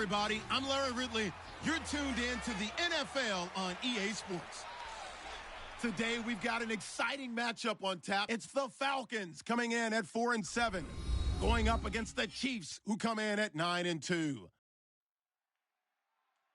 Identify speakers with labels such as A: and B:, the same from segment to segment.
A: everybody. I'm Larry Ridley. You're tuned in to the NFL on EA Sports. Today, we've got an exciting matchup on tap. It's the Falcons coming in at 4-7, going up against the Chiefs, who come in at 9-2.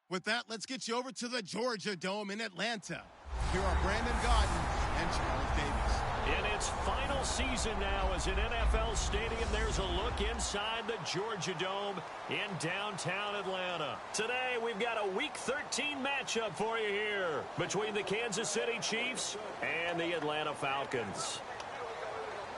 A: With that, let's get you over to the Georgia Dome in Atlanta. Here are Brandon Gaudin and Charles Davis.
B: In its final season now as an NFL stadium, there's a look inside the Georgia Dome in downtown Atlanta. Today, we've got a Week 13 matchup for you here between the Kansas City Chiefs and the Atlanta Falcons.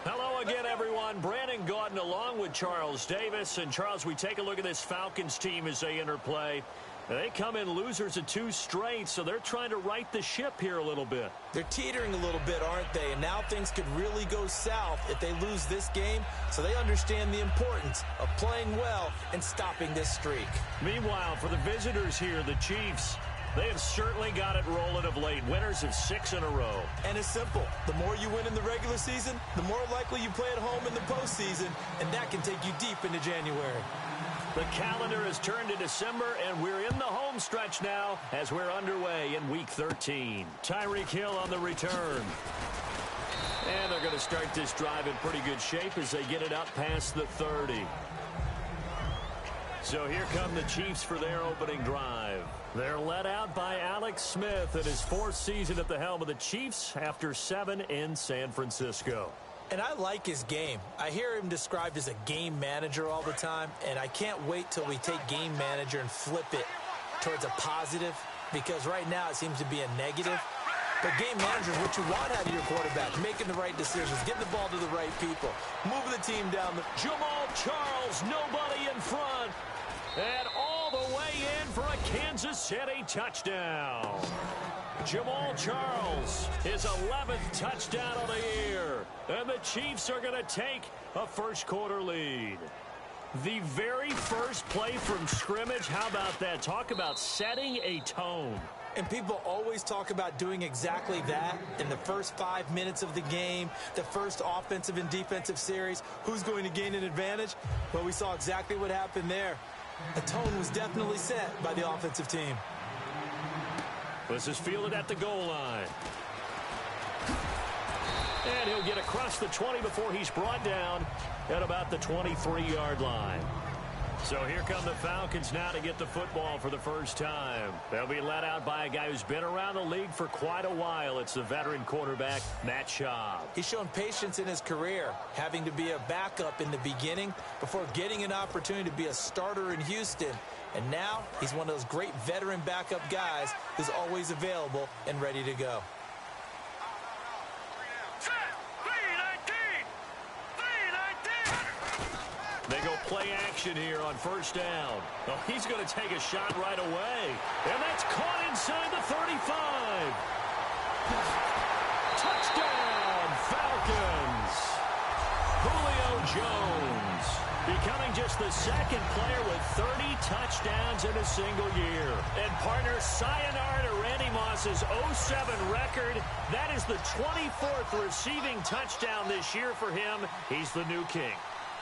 B: Hello again, everyone. Brandon Gaudin along with Charles Davis. And, Charles, we take a look at this Falcons team as they interplay. They come in losers of 2 straight, so they're trying to right the ship here a little bit.
C: They're teetering a little bit, aren't they? And now things could really go south if they lose this game, so they understand the importance of playing well and stopping this streak.
B: Meanwhile, for the visitors here, the Chiefs, they have certainly got it rolling of late. Winners of 6 in a row.
C: And it's simple. The more you win in the regular season, the more likely you play at home in the postseason, and that can take you deep into January.
B: The calendar has turned to December, and we're in the home stretch now as we're underway in Week 13. Tyreek Hill on the return. And they're going to start this drive in pretty good shape as they get it up past the 30. So here come the Chiefs for their opening drive. They're led out by Alex Smith in his 4th season at the helm of the Chiefs after 7 in San Francisco.
C: And I like his game. I hear him described as a game manager all the time, and I can't wait till we take game manager and flip it towards a positive, because right now it seems to be a negative. But game manager is what you want out of your quarterback, making the right decisions, getting the ball to the right people, moving the team down.
B: Jamal Charles, nobody in front, and all the way in for a Kansas City touchdown. Jamal Charles, his 11th touchdown of the year. And the Chiefs are going to take a first-quarter lead. The very first play from scrimmage, how about that? Talk about setting a tone.
C: And people always talk about doing exactly that in the first 5 minutes of the game, the first offensive and defensive series. Who's going to gain an advantage? Well, we saw exactly what happened there. A tone was definitely set by the offensive team.
B: This is fielded at the goal line. And he'll get across the 20 before he's brought down at about the 23-yard line. So here come the Falcons now to get the football for the first time. They'll be led out by a guy who's been around the league for quite a while. It's the veteran quarterback, Matt Schaub.
C: He's shown patience in his career, having to be a backup in the beginning before getting an opportunity to be a starter in Houston. And now he's one of those great veteran backup guys who's always available and ready to go.
B: They go play action here on first down. Oh, he's going to take a shot right away. And that's caught inside the 35. Touchdown, Falcons. Julio Jones becoming just the 2nd player with 30 touchdowns in a single year. And partner, sayonara to Randy Moss's 07 record. That is the 24th receiving touchdown this year for him. He's the new king.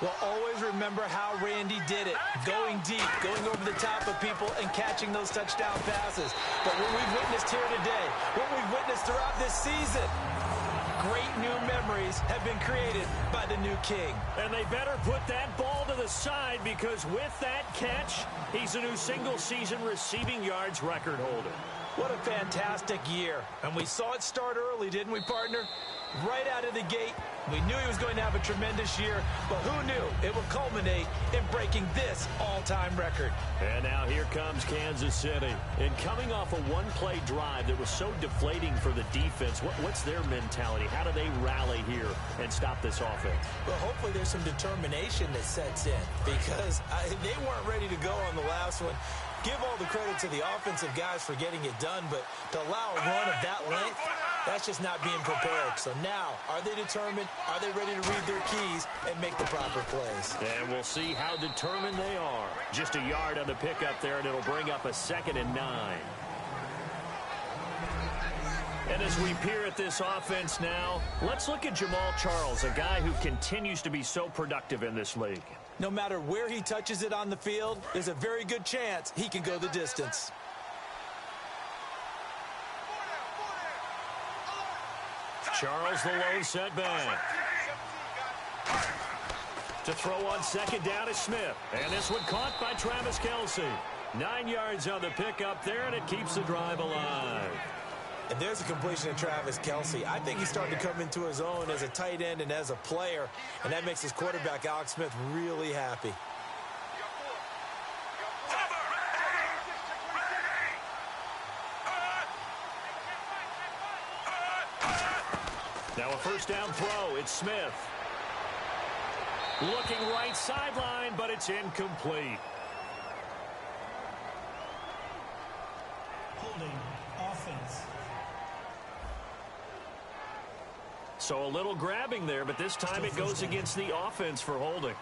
C: Well, always remember how Randy did it. Going deep, going over the top of people, and catching those touchdown passes. But what we've witnessed here today, what we've witnessed throughout this season, great new memories have been created by the new king.
B: And they better put that ball to the side, because with that catch, he's a new single-season receiving yards record holder.
C: What a fantastic year. And we saw it start early, didn't we, partner? Right out of the gate, we knew he was going to have a tremendous year, but who knew it would culminate in breaking this all-time record.
B: And now here comes Kansas City. And coming off a one-play drive that was so deflating for the defense, what's their mentality? How do they rally here and stop this offense?
C: Well, hopefully there's some determination that sets in, because they weren't ready to go on the last one. Give all the credit to the offensive guys for getting it done, but to allow a run of that length, that's just not being prepared. So now, are they determined? Are they ready to read their keys and make the proper plays?
B: And we'll see how determined they are. Just a yard on the pickup there, and it'll bring up a 2nd and 9. And as we peer at this offense now, let's look at Jamal Charles, a guy who continues to be so productive in this league.
C: No matter where he touches it on the field, there's a very good chance he can go the distance.
B: Charles the lone setback. To throw on second down is Smith. And this one caught by Travis Kelce. 9 yards on the pickup there, and it keeps the drive alive.
C: And there's a completion to Travis Kelce. I think he's starting to come into his own as a tight end and as a player, and that makes his quarterback, Alex Smith, really happy.
B: Now a first down throw. It's Smith. Looking right sideline, but it's incomplete.
D: Holding offense.
B: So a little grabbing there, but this time it goes against the offense for holding.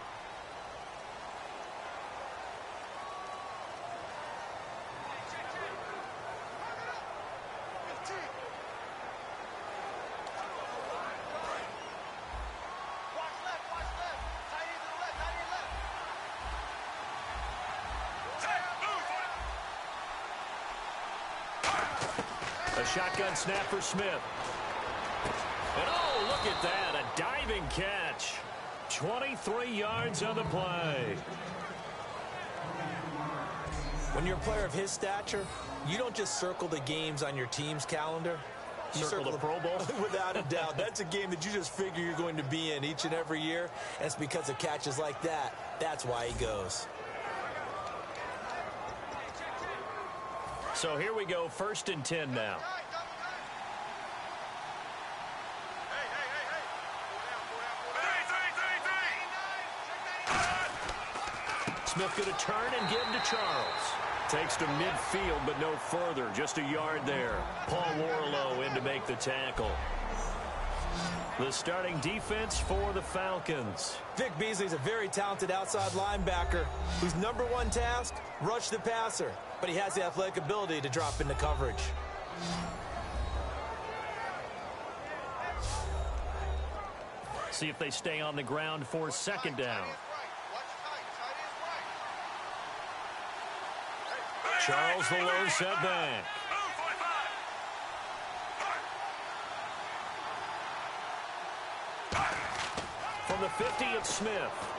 B: A shotgun snap for Smith. And oh, look at that, a diving catch. 23 yards on the play.
C: When you're a player of his stature, you don't just circle the games on your team's calendar. You
B: circle the Pro Bowl?
C: Without a doubt. That's a game that you just figure you're going to be in each and every year. And it's because of catches like that. That's why he goes.
B: So here we go, 1st and 10 now. Smith going to turn and give him to Charles. Takes to midfield, but no further. Just a yard there. Paul Warlow in to make the tackle. The starting defense for the Falcons.
C: Vic Beasley's a very talented outside linebacker whose #1 task, rush the passer. But he has the athletic ability to drop into coverage.
B: See if they stay on the ground for 2nd down. Charles the lone setback. From the 50, it's Smith.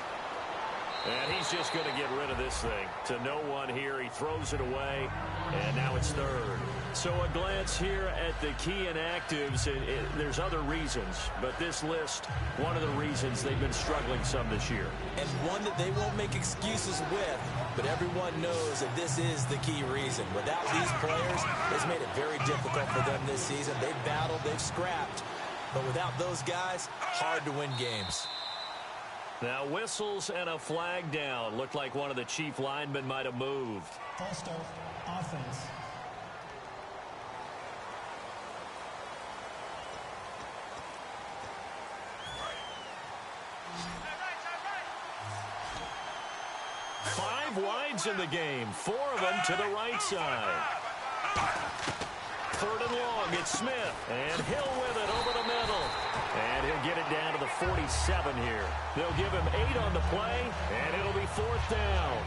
B: And he's just going to get rid of this thing. To no one here. He throws it away. And now it's 3rd. So a glance here at the key inactives. There's other reasons. But this list, one of the reasons they've been struggling some this year.
C: And one that they won't make excuses with. But everyone knows that this is the key reason. Without these players, it's made it very difficult for them this season. They've battled. They've scrapped. But without those guys, hard to win games.
B: Now whistles and a flag down. Looked like one of the chief linemen might have moved.
D: False start, offense.
B: Five wides in the game. 4 of them to the right side. 3rd and long. It's Smith. And Hill with it over the middle. And he'll get it down to the 47 here. They'll give him 8 on the play, and it'll be 4th down.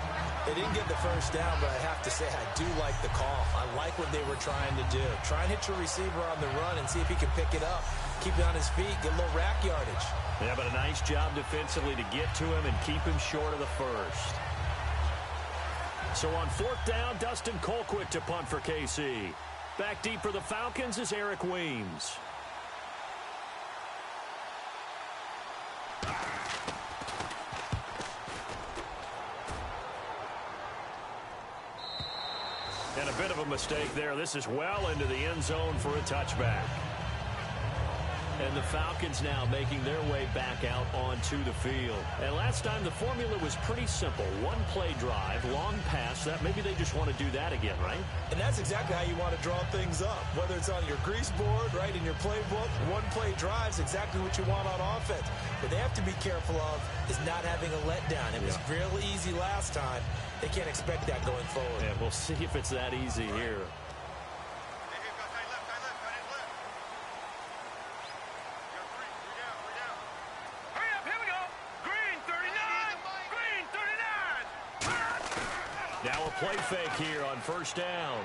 C: They didn't get the first down, but I have to say I do like the call. I like what they were trying to do. Try and hit your receiver on the run and see if he can pick it up. Keep it on his feet, get a little rack yardage.
B: Yeah, but a nice job defensively to get to him and keep him short of the first. So on 4th down, Dustin Colquitt to punt for KC. Back deep for the Falcons is Eric Weems. And a bit of a mistake there. This is well into the end zone for a touchback. And the Falcons now making their way back out onto the field. And last time the formula was pretty simple. 1-play drive, long pass. That maybe they just want to do that again, right?
C: And that's exactly how you want to draw things up. Whether it's on your grease board, right, in your playbook, 1-play drive's exactly what you want on offense. What they have to be careful of is not having a letdown. It was real easy last time. They can't expect that going forward.
B: And we'll see if it's that easy here. play fake here on first down.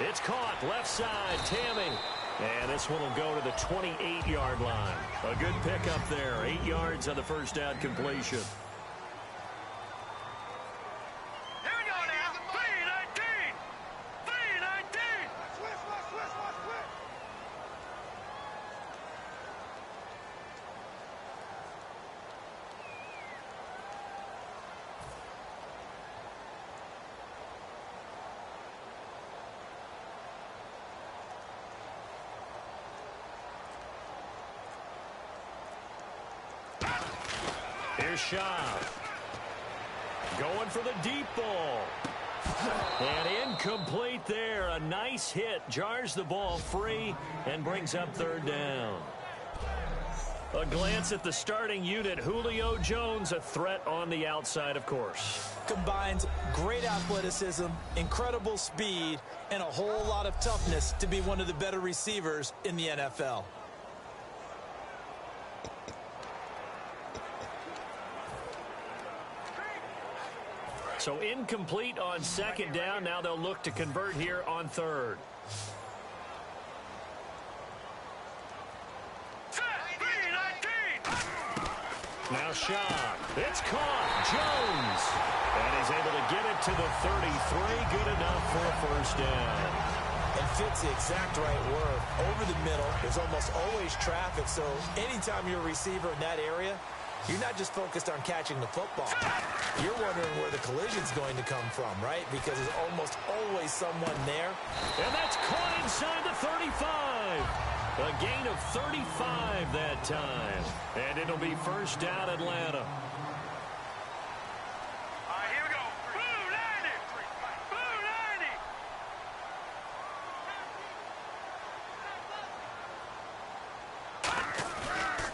B: It's caught left side, Tamming. And this one will go to the 28-yard line. A good pickup there, 8 yards on the first down completion. Here's Shaw. Going for the deep ball. And incomplete there. A nice hit. Jars the ball free and brings up third down. A glance at the starting unit. Julio Jones, a threat on the outside, of course.
C: Combines great athleticism, incredible speed, and a whole lot of toughness to be one of the better receivers in the NFL.
B: So incomplete on second down. Now they'll look to convert here on third. Now Shaw. It's caught. Jones. And he's able to get it to the 33. Good enough for a first down.
C: And fits the exact right word. Over the middle, there's almost always traffic. So anytime you're a receiver in that area, you're not just focused on catching the football. You're wondering where the collision's going to come from, right? Because there's almost always someone there.
B: And that's caught inside the 35. A gain of 35 that time. And it'll be first down, Atlanta.
E: Here we go. Blue 90. Blue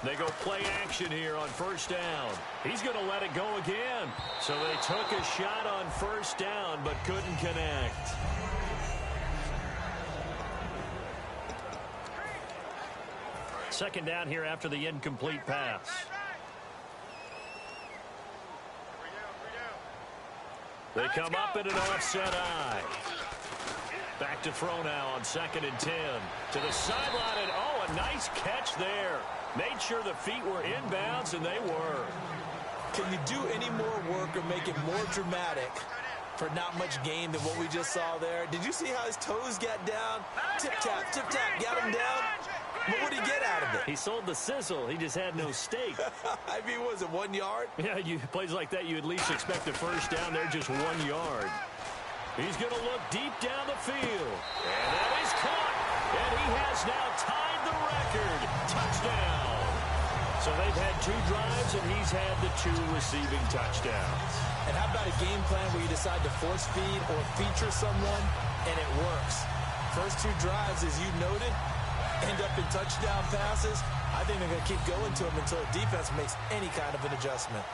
E: 90.
B: They go play action here on first down. He's going to let it go again. So they took a shot on first down but couldn't connect. Second down here after the incomplete pass. They come up in an offset eye. Back to throw now on 2nd and 10. To the sideline, and oh, a nice catch there. Made sure the feet were inbounds, and they were.
C: Can you do any more work or make it more dramatic for not much gain than what we just saw there? Did you see how his toes got down? Tip-tap, got him down. But what did he get out of it?
B: He sold the sizzle. He just had no steak.
C: I mean, was it 1 yard?
B: Yeah, plays like that, you at least expect a first down. They're just 1 yard. He's going to look deep down the field. And that is caught. And he has now tied the record. Touchdown. So they've had 2 drives, and he's had the 2 receiving touchdowns.
C: And how about a game plan where you decide to force feed or feature someone, and it works? First 2 drives, as you noted, end up in touchdown passes. I think they're going to keep going to them until the defense makes any kind of an adjustment.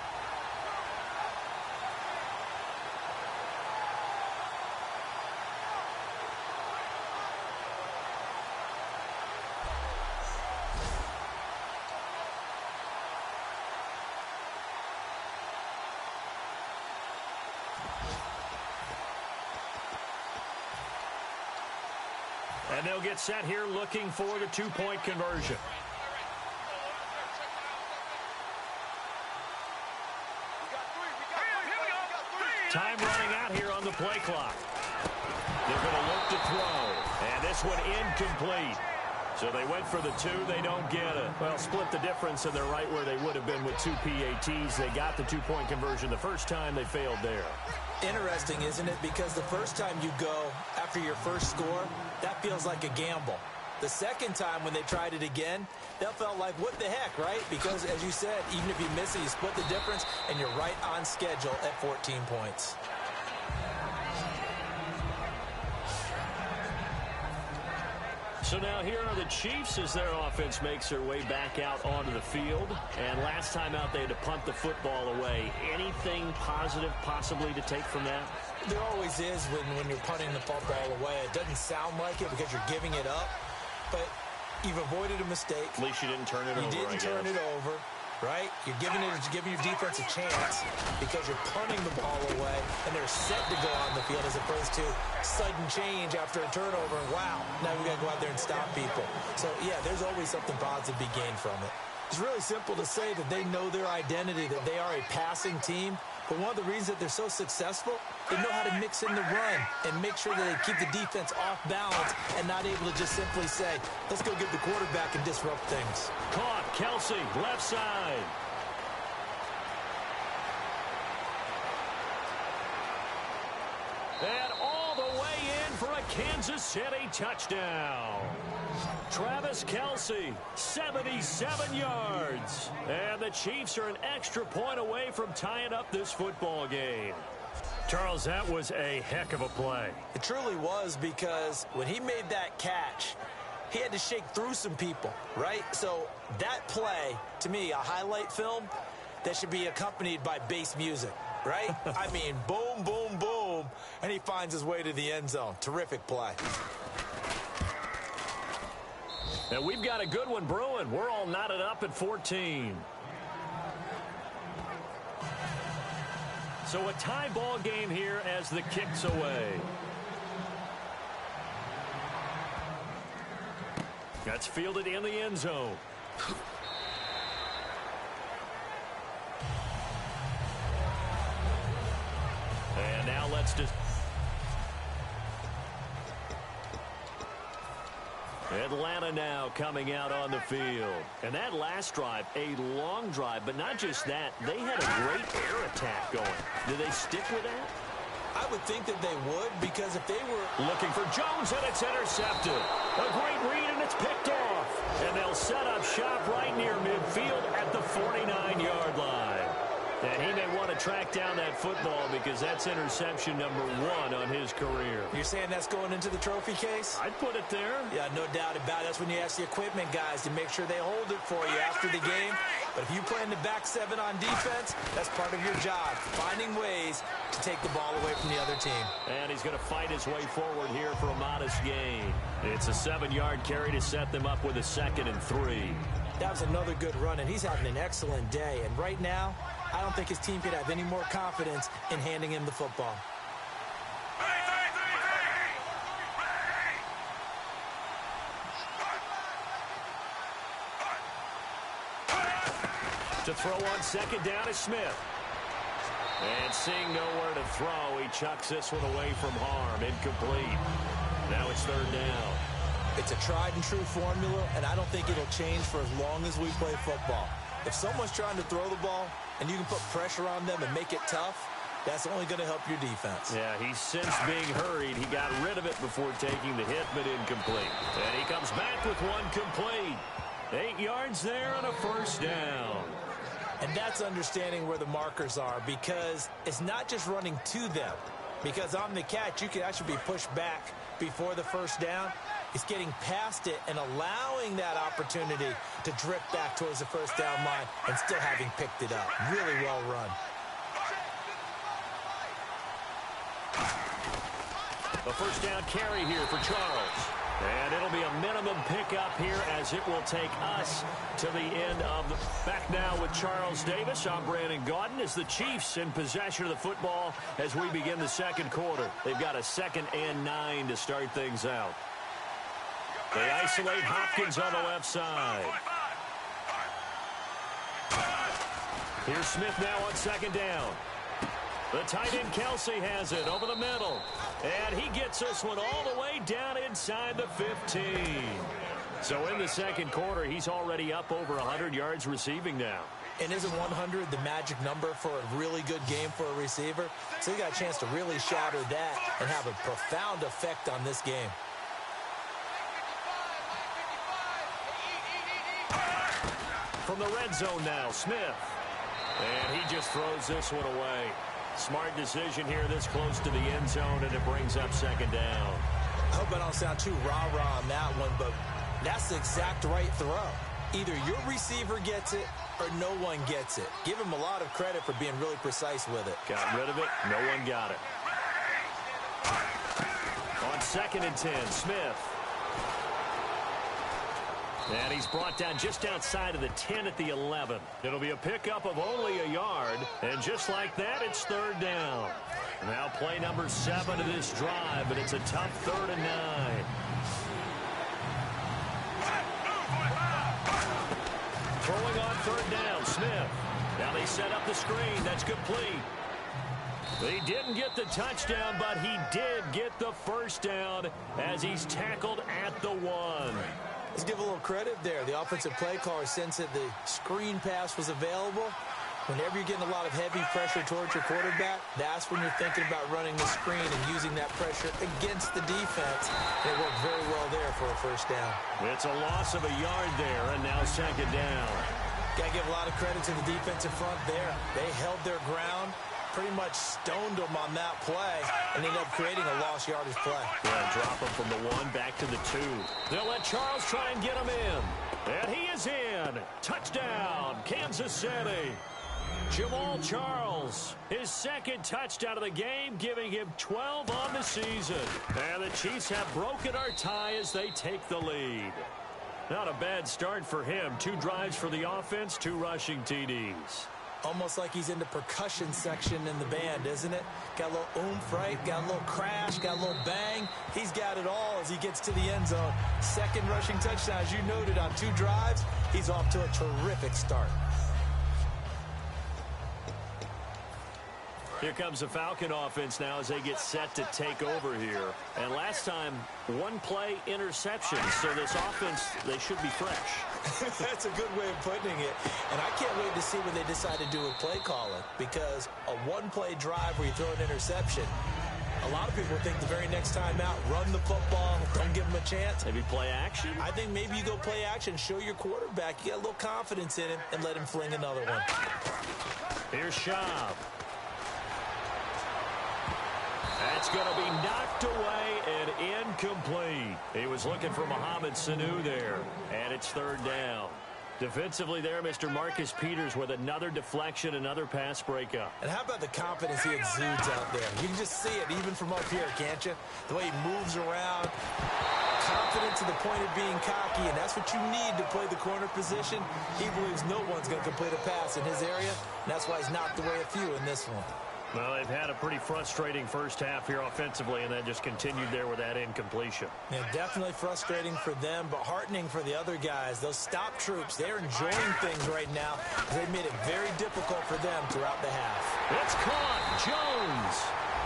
B: And they'll get set here looking for the 2-point conversion. Time running out here on the play clock. They're going to look to throw. And this one incomplete. So they went for the 2. They don't get it. Well, split the difference, and they're right where they would have been with 2 PATs. They got the 2-point conversion the first time. They failed there.
C: Interesting, isn't it? Because the first time you go after your first score, that feels like a gamble. The second time when they tried it again, that felt like, what the heck, right? Because, as you said, even if you miss it, you split the difference, and you're right on schedule at 14 points.
B: So now here are the Chiefs as their offense makes their way back out onto the field. And last time out, they had to punt the football away. Anything positive possibly to take from that?
C: There always is when you're punting the football away. It doesn't sound like it because you're giving it up, but you've avoided a mistake.
B: At least you didn't turn it over.
C: You didn't turn it over. right? You're giving your defense a chance because you're punting the ball away, and they're set to go on the field as opposed to sudden change after a turnover. And wow, now we got to go out there and stop people. So, yeah, there's always something positive to be gained from it. It's really simple to say that they know their identity, that they are a passing team. But one of the reasons that they're so successful, they know how to mix in the run and make sure that they keep the defense off balance and not able to just simply say, let's go get the quarterback and disrupt things.
B: Caught, Kelsey, left side. And all the way in for a Kansas City touchdown. Travis Kelsey, 77 yards. And the Chiefs are an extra point away from tying up this football game. Charles, that was a heck of a play.
C: It truly was, because when he made that catch, he had to shake through some people, right? So that play, to me, a highlight film that should be accompanied by bass music, right? I mean, boom, boom, boom, and he finds his way to the end zone. Terrific play.
B: And we've got a good one brewing. We're all knotted up at 14. So a tie ball game here as the kick's away. That's fielded in the end zone. And now let's just... Atlanta now coming out on the field. And that last drive, a long drive, but not just that, they had a great air attack going. Do they stick with that?
C: I would think that they would, because if they were
B: looking for Jones, and it's intercepted. A great read, and it's picked off. And they'll set up shop right near midfield at the 49-yard line. And he may want to track down that football because that's interception number 1 on his career.
C: You're saying that's going into the trophy case?
B: I'd put it there.
C: Yeah, no doubt about it. That's when you ask the equipment guys to make sure they hold it for you after the game. But if you play in the back 7 on defense, that's part of your job, finding ways to take the ball away from the other team.
B: And he's going to fight his way forward here for a modest gain. It's a 7-yard carry to set them up with a 2nd and 3.
C: That was another good run, and he's having an excellent day. And right now, I don't think his team could have any more confidence in handing him the football.
B: To throw on 2nd down is Smith. And seeing nowhere to throw, he chucks this one away from harm. Incomplete. Now it's 3rd down.
C: It's a tried-and-true formula, and I don't think it'll change for as long as we play football. If someone's trying to throw the ball and you can put pressure on them and make it tough, that's only going to help your defense.
B: Yeah, he's since being hurried. He got rid of it before taking the hit, but incomplete. And he comes back with one complete. 8 yards there on a 1st down.
C: And that's understanding where the markers are, because it's not just running to them. Because on the catch, you can actually be pushed back before the 1st down. It's getting past it and allowing that opportunity to drift back towards the 1st down line and still having picked it up. Really well run.
B: A 1st down carry here for Charles. And it'll be a minimum pickup here as it will take us to the end of the... Back now with Charles Davis. I'm Brandon Gaudin as the Chiefs in possession of the football as we begin the 2nd quarter. They've got a 2nd and 9 to start things out. They isolate Hopkins on the left side. Here's Smith now on 2nd down. The tight end Kelsey has it over the middle. And he gets this one all the way down inside the 15. So in the 2nd quarter, he's already up over 100 yards receiving now.
C: And isn't 100 the magic number for a really good game for a receiver? So he got a chance to really shatter that and have a profound effect on this game.
B: From the red zone now, Smith. And he just throws this one away. Smart decision here this close to the end zone, and it brings up 2nd down.
C: I hope I don't sound too rah-rah on that one, but that's the exact right throw. Either your receiver gets it or no one gets it. Give him a lot of credit for being really precise with it.
B: Got rid of it. No one got it. On 2nd and 10, Smith. And he's brought down just outside of the 10 at the 11. It'll be a pickup of only a yard. And just like that, it's third down. Now play number 7 of this drive, and it's a tough 3rd and 9. Throwing on 3rd down, Smith. Now they set up the screen. That's complete. He didn't get the touchdown, but he did get the first down as he's tackled at the 1.
C: Let's give a little credit there. The offensive play caller sensed that the screen pass was available. Whenever you're getting a lot of heavy pressure towards your quarterback, that's when you're thinking about running the screen and using that pressure against the defense. It worked very well there for a first down.
B: It's a loss of a yard there, and now 2nd down.
C: Got to give a lot of credit to the defensive front there. They held their ground, pretty much stoned them on that play, and ended up creating a lost yardage play.
B: Yeah, drop him from the 1 back to the 2. They'll let Charles try and get him in. And he is in. Touchdown, Kansas City. Jamal Charles, his 2nd touchdown of the game, giving him 12 on the season. And the Chiefs have broken our tie as they take the lead. Not a bad start for him. 2 drives for the offense, 2 rushing TDs.
C: Almost like he's in the percussion section in the band, isn't it? Got a little oomph, right? Got a little crash, got a little bang. He's got it all as he gets to the end zone. 2nd rushing touchdown, as you noted, on 2 drives. He's off to a terrific start.
B: Here comes the Falcon offense now as they get set to take over here. And last time, 1 play interception. So this offense, they should be fresh.
C: That's a good way of putting it. And I can't wait to see what they decide to do with play calling, because a 1-play drive where you throw an interception, a lot of people think the very next time out, run the football, don't give him a chance.
B: Maybe play action?
C: I think maybe you go play action, show your quarterback, you got a little confidence in him, and let him fling another one.
B: Here's Schaub. That's going to be knocked away and incomplete. He was looking for Mohamed Sanu there, and it's 3rd down. Defensively there, Mr. Marcus Peters with another deflection, another pass breakup.
C: And how about the confidence he exudes out there? You can just see it even from up here, can't you? The way he moves around, confident to the point of being cocky, and that's what you need to play the corner position. He believes no one's going to complete a pass in his area, and that's why he's knocked away a few in this one.
B: Well, they've had a pretty frustrating first half here offensively, and that just continued there with that incompletion.
C: Yeah, definitely frustrating for them, but heartening for the other guys. Those stop troops, they're enjoying things right now. They've made it very difficult for them throughout the half.
B: It's caught. Jones.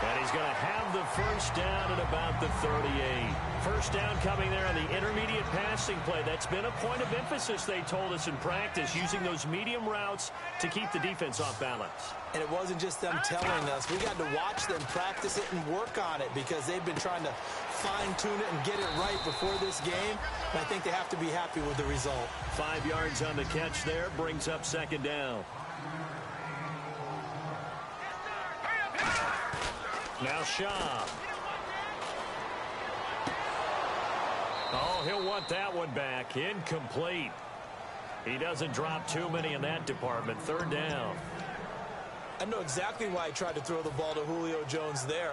B: And he's going to have the first down at about the 38. First down coming there on the intermediate passing play. That's been a point of emphasis, they told us in practice, using those medium routes to keep the defense off balance.
C: And it wasn't just them telling us. We got to watch them practice it and work on it, because they've been trying to fine-tune it and get it right before this game. And I think they have to be happy with the result.
B: 5 yards on the catch there, brings up 2nd down. Now Schaub. Oh, he'll want that one back. Incomplete. He doesn't drop too many in that department. 3rd down.
C: I know exactly why he tried to throw the ball to Julio Jones there.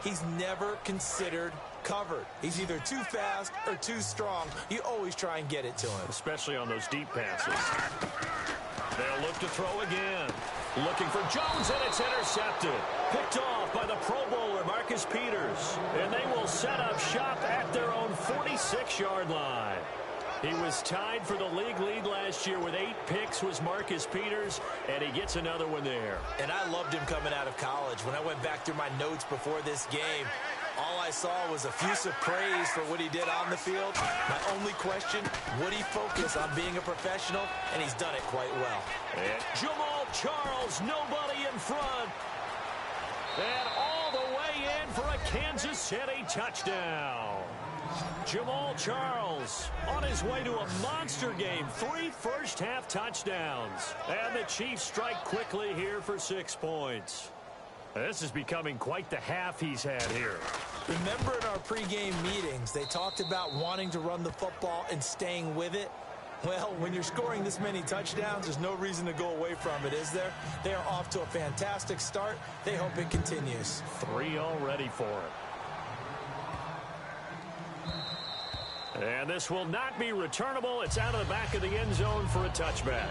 C: He's never considered covered. He's either too fast or too strong. You always try and get it to him.
B: Especially on those deep passes. They'll look to throw again. Looking for Jones, and it's intercepted. Picked off by the Pro Bowler, Marcus Peters. And they will set up shop at their own 46-yard line. He was tied for the league lead last year with 8 picks, was Marcus Peters, and he gets another one there.
C: And I loved him coming out of college. When I went back through my notes before this game, all I saw was effusive praise for what he did on the field. My only question, would he focus on being a professional? And he's done it quite well.
B: And Jamal Charles, nobody in front. And all the way in for a Kansas City touchdown. Jamal Charles on his way to a monster game. 3 first-half touchdowns. And the Chiefs strike quickly here for 6 points. This is becoming quite the half he's had here.
C: Remember in our pregame meetings, they talked about wanting to run the football and staying with it? Well, when you're scoring this many touchdowns, there's no reason to go away from it, is there? They are off to a fantastic start. They hope it continues.
B: 3 already for him. And this will not be returnable. It's out of the back of the end zone for a touchback.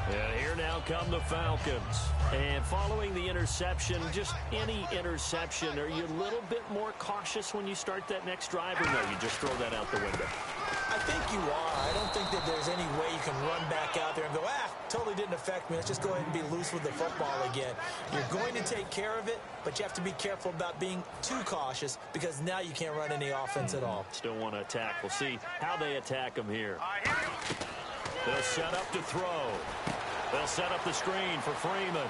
B: And here now come the Falcons. And following the interception, just any interception, are you a little bit more cautious when you start that next drive, or no, you just throw that out the window?
C: I think you are. I don't think that there's any way you can run back out there and go, totally didn't affect me. Let's just go ahead and be loose with the football again. You're going to take care of it, but you have to be careful about being too cautious because now you can't run any offense at all.
B: Still want to attack. We'll see how they attack them here. They'll set up to throw. They'll set up the screen for Freeman.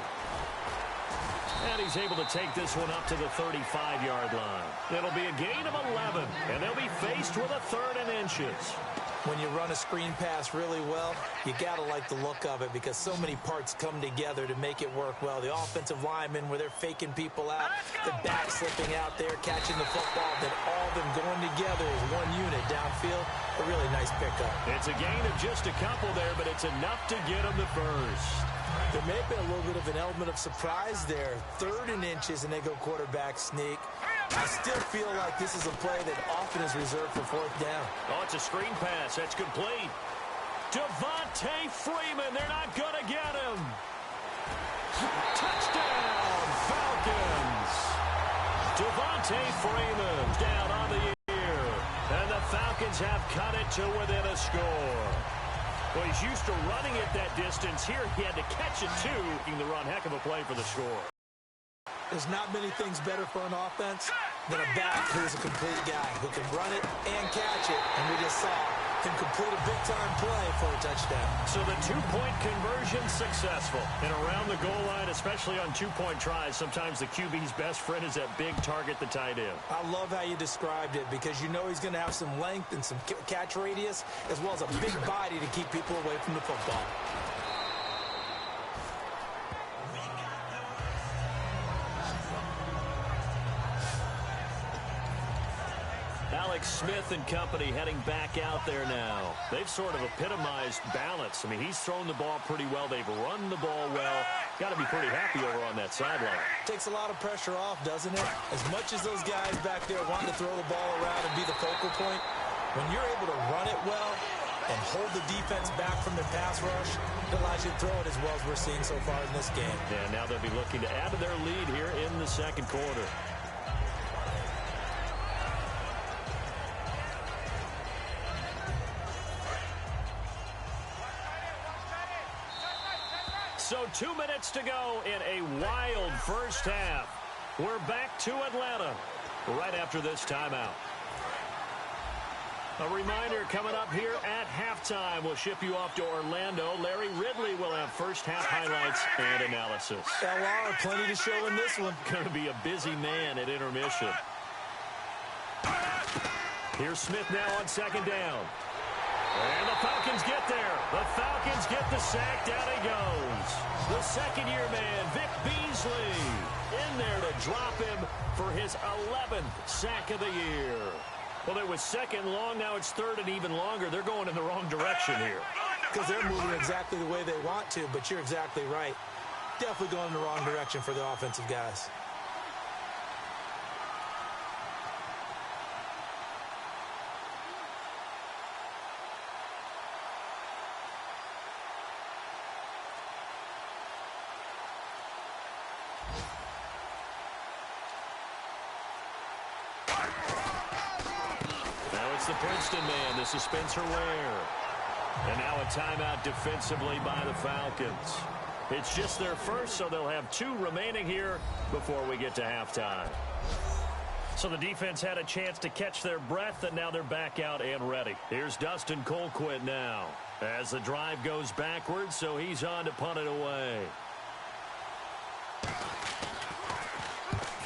B: And he's able to take this one up to the 35-yard line. It'll be a gain of 11, and they'll be faced with a 3rd and inches.
C: When you run a screen pass really well, you got to like the look of it because so many parts come together to make it work well. The offensive linemen, where they're faking people out, the back slipping out there, catching the football, then all of them going together as one unit downfield. A really nice pickup. It's a gain of just a couple there, but it's enough to get them the first. There may have been a little bit of an element of surprise there. 3rd and inches, and they go quarterback sneak. I still feel like this is a play that often is reserved for 4th down.
B: Oh, it's a screen pass. That's complete. Devontae Freeman. They're not going to get him. Touchdown, Falcons. Devontae Freeman down on the year. And the Falcons have cut it to within a score. Well, he's used to running it that distance. Here he had to catch it, too. The run, heck of a play for the score.
C: There's not many things better for an offense than a back who's a complete guy who can run it and catch it. And we just saw him complete a big-time play for a touchdown.
B: So the two-point conversion successful. And around the goal line, especially on two-point tries, sometimes the QB's best friend is that big target, the tight end.
C: I love how you described it because you know he's going to have some length and some catch radius as well as a big body to keep people away from the football.
B: Alex Smith and company heading back out there now. They've sort of epitomized balance. I mean, he's thrown the ball pretty well. They've run the ball well. Got to be pretty happy over on that sideline.
C: Takes a lot of pressure off, doesn't it? As much as those guys back there want to throw the ball around and be the focal point, when you're able to run it well and hold the defense back from their pass rush, it allows you to throw it as well as we're seeing so far in this game.
B: Yeah, now they'll be looking to add to their lead here in the second quarter. So 2 minutes to go in a wild first half. We're back to Atlanta right after this timeout. A reminder coming up here at halftime. We'll ship you off to Orlando. Larry Ridley will have first half highlights and analysis.
C: LR, plenty to show in this one.
B: Going to be a busy man at intermission. Here's Smith now on 2nd down. And the Falcons get there. The Falcons get the sack. Down he goes. The second-year man, Vic Beasley, in there to drop him for his 11th sack of the year. Well, it was 2nd long. Now it's 3rd and even longer. They're going in the wrong direction here.
C: Because they're moving exactly the way they want to, but you're exactly right. Definitely going in the wrong direction for the offensive guys.
B: The Princeton man, this is Spencer Ware. And now a timeout defensively by the Falcons. It's just their first, so they'll have 2 remaining here before we get to halftime. So the defense had a chance to catch their breath, and now they're back out and ready. Here's Dustin Colquitt now as the drive goes backwards, so he's on to punt it away.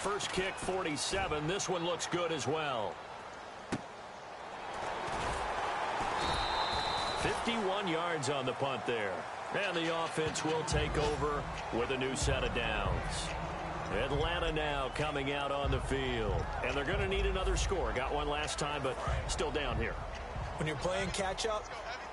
B: First kick, 47. This one looks good as well. 51 yards on the punt there. And the offense will take over with a new set of downs. Atlanta now coming out on the field. And they're going to need another score. Got one last time, but still down here.
C: When you're playing catch-up,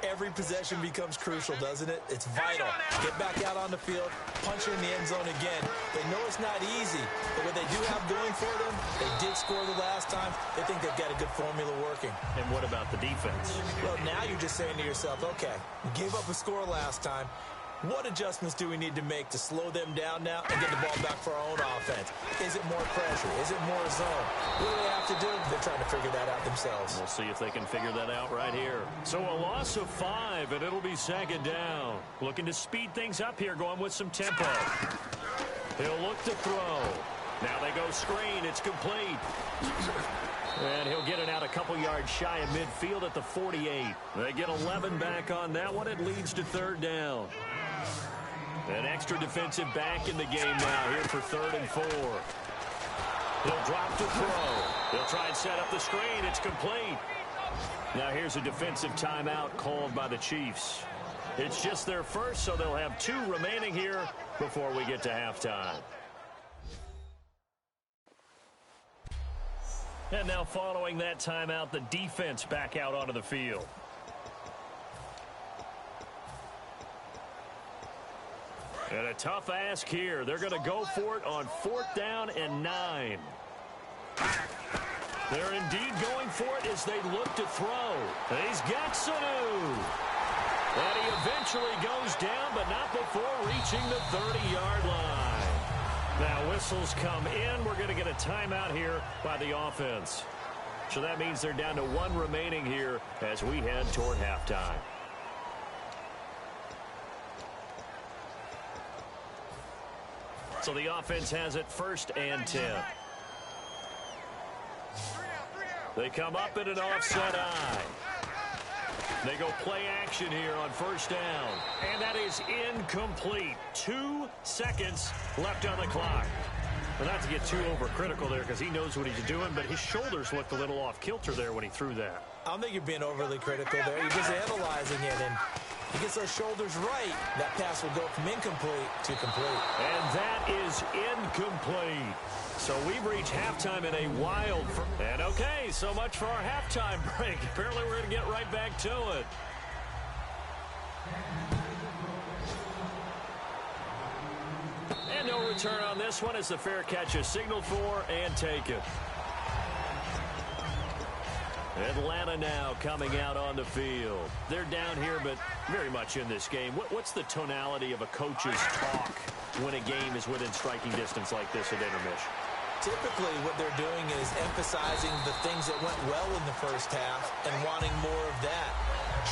C: every possession becomes crucial, doesn't it? It's vital. Get back out on the field, punch it in the end zone again. They know it's not easy, but what they do have going for them, they did score the last time. They think they've got a good formula working.
B: And what about the defense?
C: Well, now you're just saying to yourself, okay, we gave up a score last time. What adjustments do we need to make to slow them down now and get the ball back for our own offense? Is it more pressure? Is it more zone? What do they have to do? They're trying to figure that out themselves.
B: We'll see if they can figure that out right here. So a loss of 5, and it'll be second down. Looking to speed things up here, going with some tempo. He'll look to throw. Now they go screen. It's complete. And he'll get it out a couple yards shy of midfield at the 48. They get 11 back on that one. It leads to third down. An extra defensive back in the game now here for 3rd and 4. He'll drop to throw. He'll try and set up the screen. It's complete. Now here's a defensive timeout called by the Chiefs. It's just their first, so they'll have 2 remaining here before we get to halftime. And now following that timeout, the defense back out onto the field. And a tough ask here. They're going to go for it on 4th down and 9. They're indeed going for it as they look to throw. He's got Sanu. And he eventually goes down, but not before reaching the 30-yard line. Now whistles come in. We're going to get a timeout here by the offense. So that means they're down to 1 remaining here as we head toward halftime. So the offense has it 1st and 10. They come up in an offset eye. They go play action here on 1st down. And that is incomplete. 2 seconds left on the clock. Well, not to get too overcritical there because he knows what he's doing, but his shoulders looked a little off kilter there when he threw that.
C: I don't think you're being overly critical there. You're just analyzing it, and he gets those shoulders right. That pass will go from incomplete to complete.
B: And that is incomplete. So we've reached halftime in a wild... And okay, so much for our halftime break. Apparently we're going to get right back to it. And no return on this one as the fair catch is signaled for and taken. Atlanta now coming out on the field. They're down here, but very much in this game. What's the tonality of a coach's talk when a game is within striking distance like this at intermission?
C: Typically, what they're doing is emphasizing the things that went well in the first half and wanting more of that.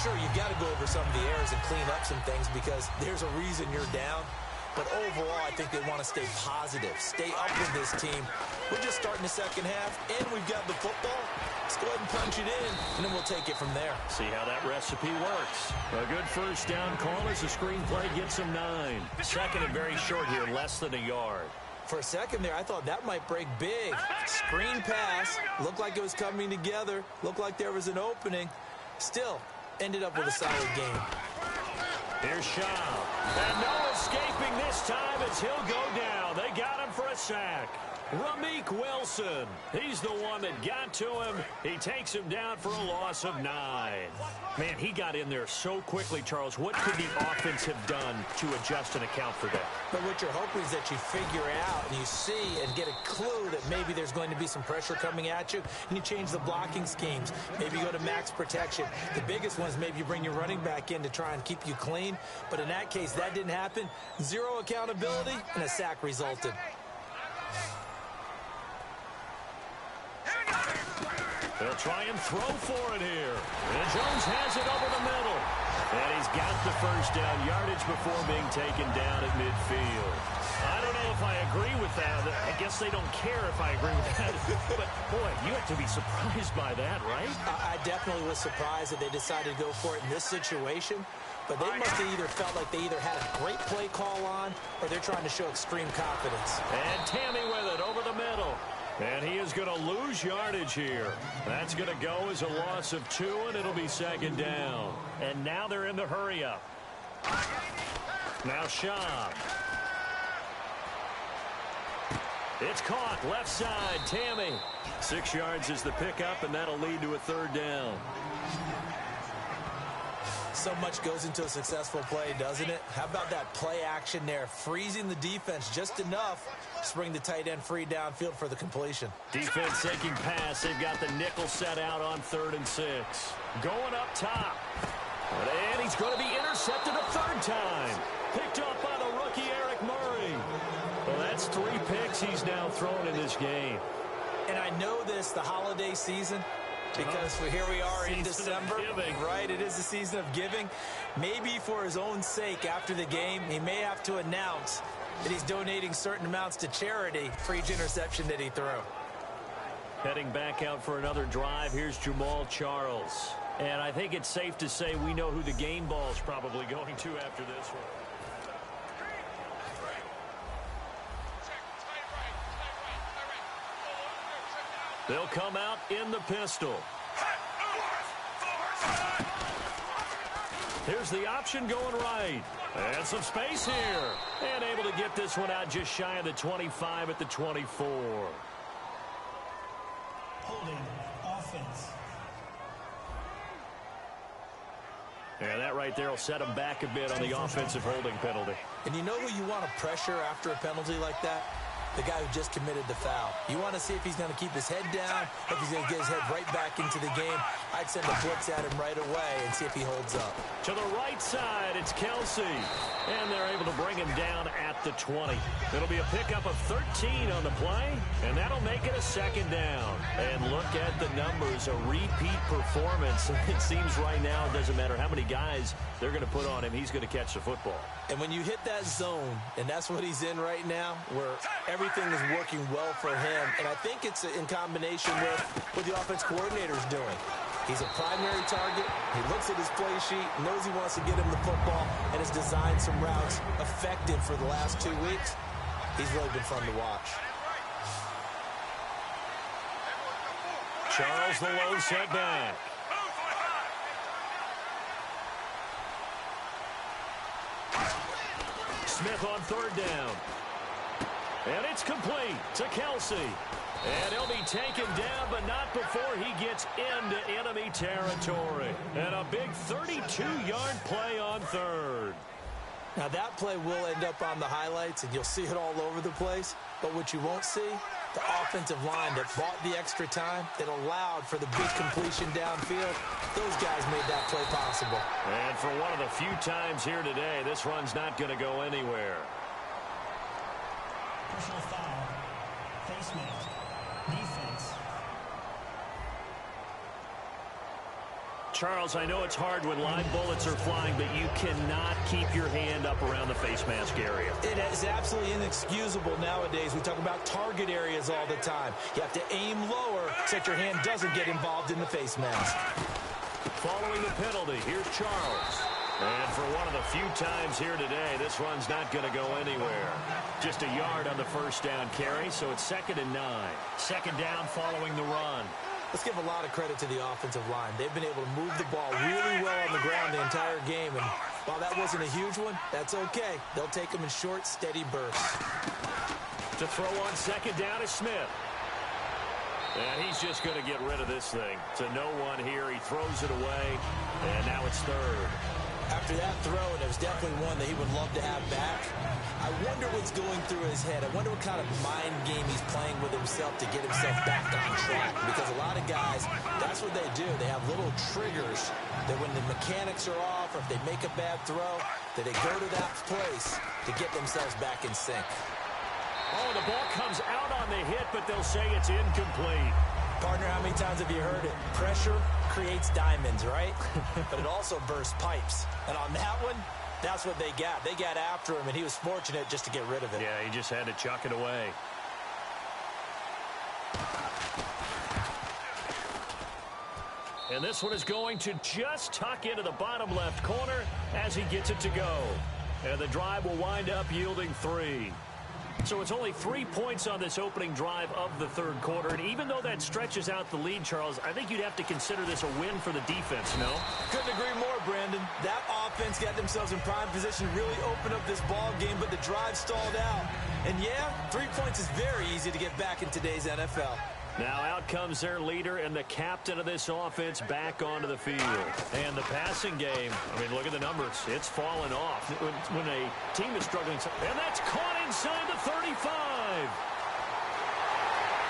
C: Sure, you've got to go over some of the errors and clean up some things because there's a reason you're down. But overall, I think they want to stay positive, stay up with this team. We're just starting the second half, and we've got the football. Let's go ahead and punch it in, and then we'll take it from there.
B: See how that recipe works. A good 1st down call as the screenplay gets them 9. Second and very short here, less than a yard.
C: For a second there, I thought that might break big. Screen pass, looked like it was coming together, looked like there was an opening. Still, ended up with a solid game.
B: Here's Shaw. And no escaping this time as he'll go down. They got him for a sack. Ramik Wilson. He's the one that got to him. He takes him down for a loss of 9. Man, he got in there so quickly, Charles. What could the offense have done to adjust and account for that?
C: But what you're hoping is that you figure out and you see and get a clue that maybe there's going to be some pressure coming at you, and you change the blocking schemes. Maybe you go to max protection. The biggest one is maybe you bring your running back in to try and keep you clean. But in that case, that didn't happen. 0 accountability, and a sack resulted.
B: They'll try and throw for it here. And Jones has it over the middle. And he's got the 1st down yardage before being taken down at midfield. I don't know if I agree with that. I guess they don't care if I agree with that. But, boy, you have to be surprised by that, right?
C: I definitely was surprised that they decided to go for it in this situation. But they must have either felt like they either had a great play call on or they're trying to show extreme confidence.
B: And Tammy with it over the middle. And he is going to lose yardage here. That's going to go as a loss of 2, and it'll be 2nd down. And now they're in the hurry-up. Now Shaw. It's caught left side. Tammy. 6 yards is the pickup, and that'll lead to a 3rd down.
C: So much goes into a successful play, doesn't it? How about that play action there, freezing the defense just enough to bring the tight end free downfield for the completion.
B: Defense taking pass. They've got the nickel set out on 3rd and 6. Going up top. And he's going to be intercepted a 3rd time. Picked off by the rookie Eric Murray. Well, that's 3 picks he's now thrown in this game.
C: And I know this, the holiday season, because here we are in December, right? It is the season of giving. Maybe for his own sake after the game, he may have to announce that he's donating certain amounts to charity for each interception that he threw.
B: Heading back out for another drive, here's Jamal Charles. And I think it's safe to say we know who the game ball's probably going to after this one. They'll come out in the pistol. Here's the option going right. And some space here. And able to get this one out just shy of the 25 at the 24.
D: Holding offense.
B: And that right there will set him back a bit on the offensive holding penalty.
C: And you know who you want to pressure after a penalty like that? The guy who just committed the foul. You want to see if he's going to keep his head down, if he's going to get his head right back into the game. I'd send a blitz at him right away and see if he holds up.
B: To the right side, it's Kelsey. And they're able to bring him down at the 20. It'll be a pickup of 13 on the play, and that'll make it a 2nd down. And look at the numbers, a repeat performance. It seems right now it doesn't matter how many guys they're going to put on him, he's going to catch the football.
C: And when you hit that zone, and that's what he's in right now, where everything is working well for him, and I think it's in combination with what the offense coordinator is doing. He's a primary target. He looks at his play sheet, knows he wants to get him the football, and has designed some routes effective for the last 2 weeks. He's really been fun to watch.
B: Charles the low setback. Smith on 3rd down. And it's complete to Kelsey. And he'll be taken down, but not before he gets into enemy territory. And a big 32-yard play on 3rd.
C: Now, that play will end up on the highlights, and you'll see it all over the place. But what you won't see, the offensive line that bought the extra time, that allowed for the big completion downfield, those guys made that play possible.
B: And for one of the few times here today, this run's not going to go anywhere.
D: Personal foul. Face mask. Defense.
B: Charles, I know it's hard when live bullets are flying, but you cannot keep your hand up around the face mask area.
C: It is absolutely inexcusable nowadays. We talk about target areas all the time. You have to aim lower so that your hand doesn't get involved in the face mask.
B: Following the penalty, here's Charles. And for one of the few times here today, this run's not going to go anywhere. Just a yard on the 1st down carry, so it's 2nd and 9. 2nd down following the run.
C: Let's give a lot of credit to the offensive line. They've been able to move the ball really well on the ground the entire game. And while that wasn't a huge one, that's okay. They'll take them in short, steady bursts.
B: To throw on 2nd down is Smith. And he's just going to get rid of this thing. It's a no-1 here. He throws it away, and now it's 3rd.
C: After that throw, and it was definitely one that he would love to have back, I wonder what's going through his head. I wonder what kind of mind game he's playing with himself to get himself back on track. Because a lot of guys, that's what they do. They have little triggers that when the mechanics are off or if they make a bad throw, that they go to that place to get themselves back in sync.
B: Oh, the ball comes out on the hit, but they'll say it's incomplete.
C: Partner, how many times have you heard it? Pressure creates diamonds, right? But it also bursts pipes. And on that one, that's what they got. They got after him, and he was fortunate just to get rid of it.
B: Yeah, he just had to chuck it away. And this one is going to just tuck into the bottom left corner as he gets it to go. And the drive will wind up yielding 3. So it's only 3 points on this opening drive of the 3rd quarter. And even though that stretches out the lead, Charles, I think you'd have to consider this a win for the defense, no?
C: Couldn't agree more, Brandon. That offense got themselves in prime position, really opened up this ball game, but the drive stalled out. And yeah, 3 points is very easy to get back in today's NFL.
B: Now out comes their leader and the captain of this offense back onto the field. And the passing game, I mean, look at the numbers. It's fallen off when a team is struggling. And that's caught inside the 35.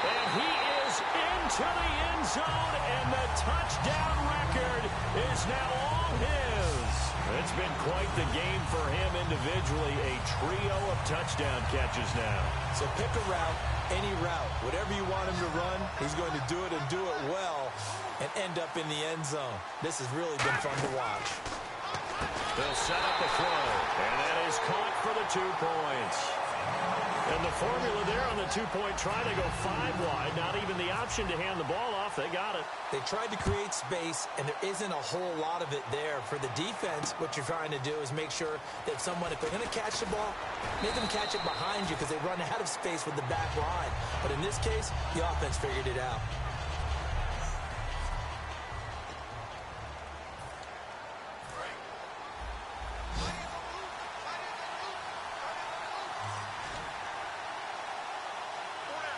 B: And he is into the end zone, and the touchdown record is now all his. It's been quite the game for him individually, a trio of touchdown catches now.
C: So pick a route, any route. Whatever you want him to run, he's going to do it and do it well and end up in the end zone. This has really been fun to watch.
B: They'll set up the throw, and that is caught for the 2 points. And the formula there on the 2-point try, they go 5 wide. Not even the option to hand the ball off. They got it.
C: They tried to create space, and there isn't a whole lot of it there. For the defense, what you're trying to do is make sure that someone, if they're going to catch the ball, make them catch it behind you because they run out of space with the back line. But in this case, the offense figured it out.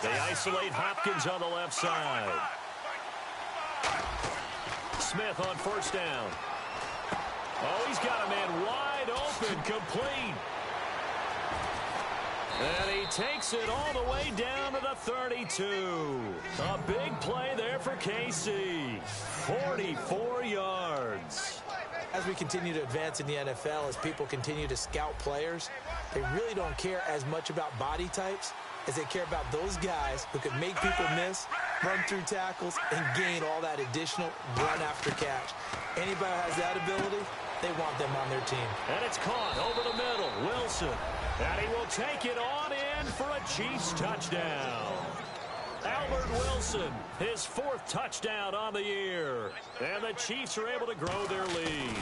B: They isolate Hopkins on the left side. Smith on first down. Oh, he's got a man wide open, complete. And he takes it all the way down to the 32. A big play there for KC. 44 yards.
C: As we continue to advance in the NFL, as people continue to scout players, they really don't care as much about body types as they care about those guys who can make people miss, run through tackles, and gain all that additional run after catch. Anybody who has that ability, they want them on their team.
B: And it's caught over the middle. Wilson. And he will take it on in for a Chiefs touchdown. Albert Wilson, his 4th touchdown on the year. And the Chiefs are able to grow their lead.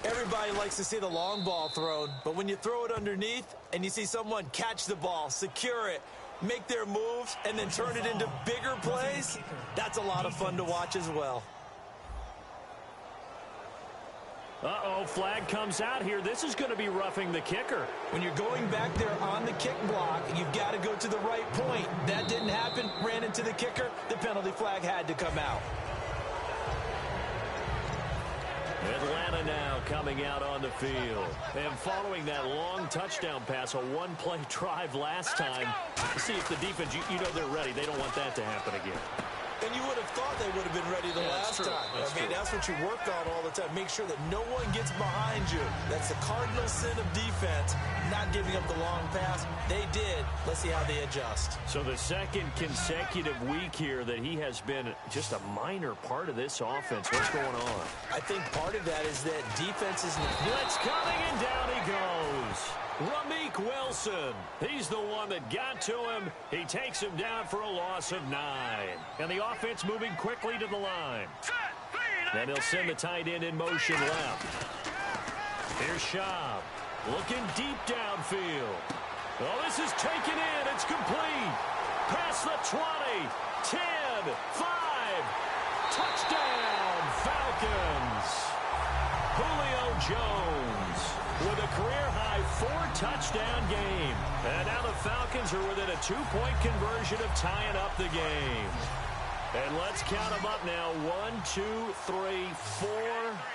C: Everybody likes to see the long ball thrown, but when you throw it underneath and you see someone catch the ball, secure it, make their moves, and then turn it into bigger plays, that's a lot of fun to watch as well.
B: Uh-oh, flag comes out here. This is going to be roughing the kicker.
C: When you're going back there on the kick block, you've got to go to the right point. That didn't happen, ran into the kicker. The penalty flag had to come out.
B: Atlanta now coming out on the field. And following that long touchdown pass, a one-play drive last time. See if the defense, you know they're ready. They don't want that to happen again.
C: And you would have thought they would have been ready the last time. That's what you work on all the time. Make sure that no one gets behind you. That's the cardinal sin of defense, not giving up the long pass. They did. Let's see how they adjust. So the second consecutive week here that he has been just a minor part of this offense. What's going on? I think part of that is that defense is...
B: Blitz coming, and down he goes. Ramik Wilson. He's the one that got to him. He takes him down for a loss of 9. And the offense moving quickly to the line. And he'll send the tight end in motion left. Here's Schaub. Looking deep downfield. Oh, this is taken in. It's complete. Past the 20. 10. 5. Touchdown, Falcons. Julio Jones with a career-high 4-touchdown game. And now the Falcons are within a 2-point conversion of tying up the game. And let's count them up now. 1, 2, 3, 4